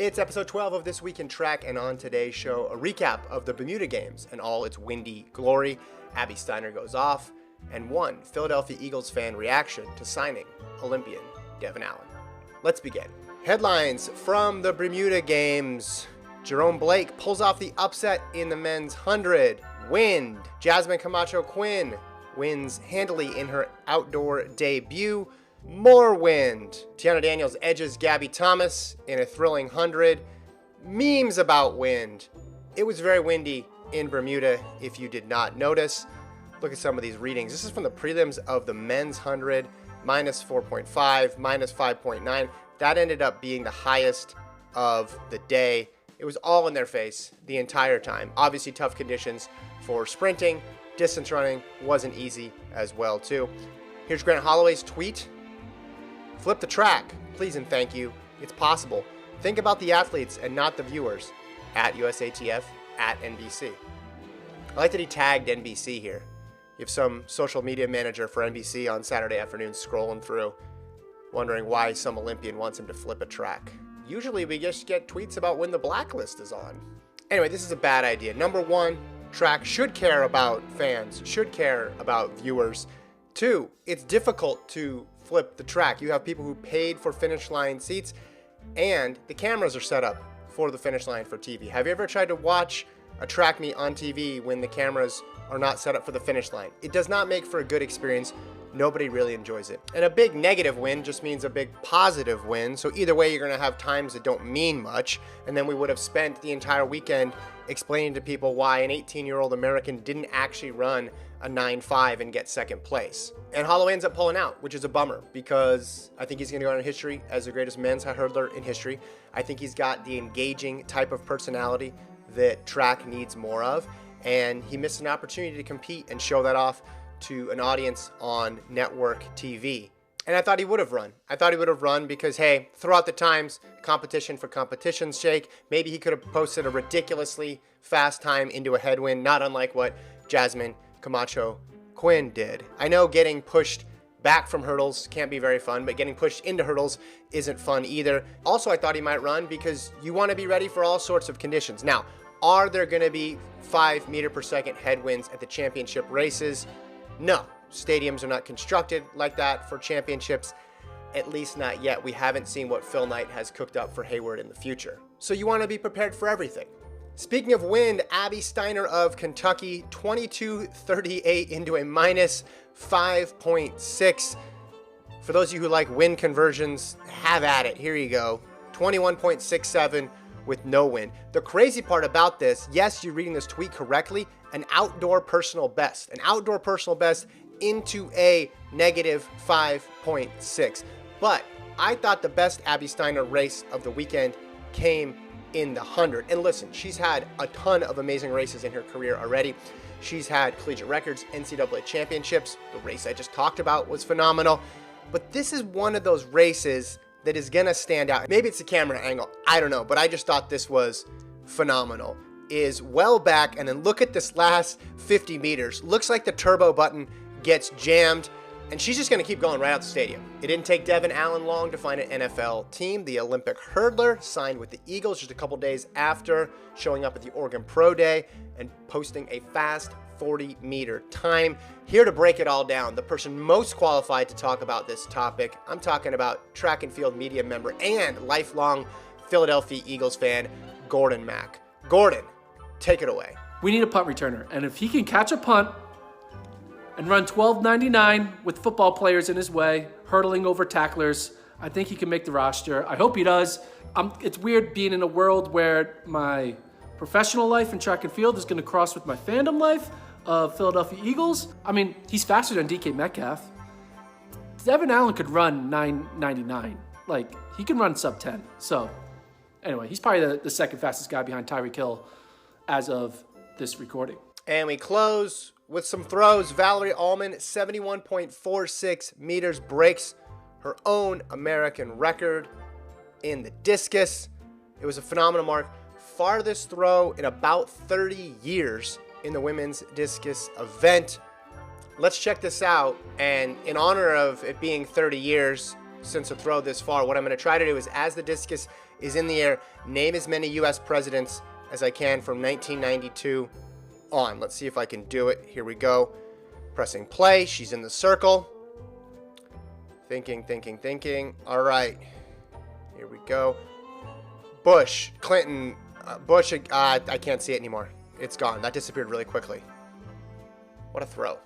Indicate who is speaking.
Speaker 1: It's episode 12 of This Week in Track, and on today's show, a recap of the Bermuda Games and all its windy glory. Abby Steiner goes off, and one Philadelphia Eagles fan reaction to signing Olympian Devon Allen. Let's begin. Headlines from the Bermuda Games. Jerome Blake pulls off the upset in the men's 100. Wind. Jasmine Camacho Quinn wins handily in her outdoor debut. More wind. Tiana Daniels edges Gabby Thomas in a thrilling 100. Memes about wind. It was very windy in Bermuda, if you did not notice. Look at some of these readings. This is from the prelims of the men's 100. Minus 4.5, minus 5.9. That ended up being the highest of the day. It was all in their face the entire time. Obviously tough conditions for sprinting. Distance running wasn't easy as well too. Here's Grant Holloway's tweet. Flip the track, please and thank you. It's possible. Think about the athletes and not the viewers. At USATF, at NBC. I like that he tagged NBC here. You have some social media manager for NBC on Saturday afternoon scrolling through, wondering why some Olympian wants him to flip a track. Usually we just get tweets about when the blacklist is on. Anyway, this is a bad idea. Number one, track should care about fans, should care about viewers. Two, it's difficult to flip the track. You have people who paid for finish line seats, and the cameras are set up for the finish line for TV. Have you ever tried to watch a track meet on TV when the cameras are not set up for the finish line? It does not make for a good experience. Nobody really enjoys it. And a big negative win just means a big positive win. So either way, you're going to have times that don't mean much. And then we would have spent the entire weekend explaining to people why an 18-year-old American didn't actually run a 9.5 and get second place. And Holloway ends up pulling out, which is a bummer because I think he's going to go down in history as the greatest men's high hurdler in history. I think he's got the engaging type of personality that track needs more of. And he missed an opportunity to compete and show that off to an audience on network TV. And I thought he would have run. I thought he would have run because, hey, throughout the times, competition for competition's sake, maybe he could have posted a ridiculously fast time into a headwind, not unlike what Jasmine Camacho Quinn did. I know getting pushed back from hurdles can't be very fun, but getting pushed into hurdles isn't fun either. Also, I thought he might run because you want to be ready for all sorts of conditions. Now, are there going to be 5 meter per second headwinds at the championship races? No. Stadiums are not constructed like that for championships, at least not yet. We haven't seen what Phil Knight has cooked up for Hayward in the future. So you want to be prepared for everything. Speaking of wind, Abby Steiner of Kentucky, 22.38 into a minus 5.6. For those of you who like wind conversions, have at it. Here you go. 21.67 with no wind. The crazy part about this, yes, you're reading this tweet correctly, an outdoor personal best. An outdoor personal best into a negative 5.6. But I thought the best Abby Steiner race of the weekend came in the 100. And listen, she's had a ton of amazing races in her career already. She's had collegiate records, NCAA championships. The race I just talked about was phenomenal. But this is one of those races that is going to stand out. Maybe it's a camera angle. I don't know. But I just thought this was phenomenal. Is well back, and then look at this last 50 meters. Looks like the turbo button gets jammed, and she's just going to keep going right out the stadium. It didn't take Devon Allen long to find an NFL team. The Olympic hurdler signed with the Eagles just a couple days after showing up at the Oregon Pro Day and posting a fast 40-meter time. Here to break it all down, the person most qualified to talk about this topic, I'm talking about track and field media member and lifelong Philadelphia Eagles fan, Gordon Mack. Gordon, take it away.
Speaker 2: We need a punt returner, and if he can catch a punt and run 12.99 with football players in his way, hurdling over tacklers, I think he can make the roster. I hope he does. It's weird being in a world where my professional life in track and field is going to cross with my fandom life of Philadelphia Eagles. I mean, he's faster than DK Metcalf. Devon Allen could run 9.99. Like, he can run sub 10. So, anyway, he's probably the second fastest guy behind Tyreek Hill as of this recording.
Speaker 1: And we close with some throws. Valerie Allman, 71.46 meters, breaks her own American record in the discus. It was a phenomenal mark. Farthest throw in about 30 years in the women's discus event. Let's check this out. And in honor of it being 30 years since a throw this far, what I'm going to try to do is, as the discus is in the air. Name as many U.S. presidents as I can from 1992 on. Let's see if I can do it. Here we go. Pressing play. She's in the circle. Thinking. All right. Here we go. Bush, Clinton, Bush. I can't see it anymore. It's gone. That disappeared really quickly. What a throw.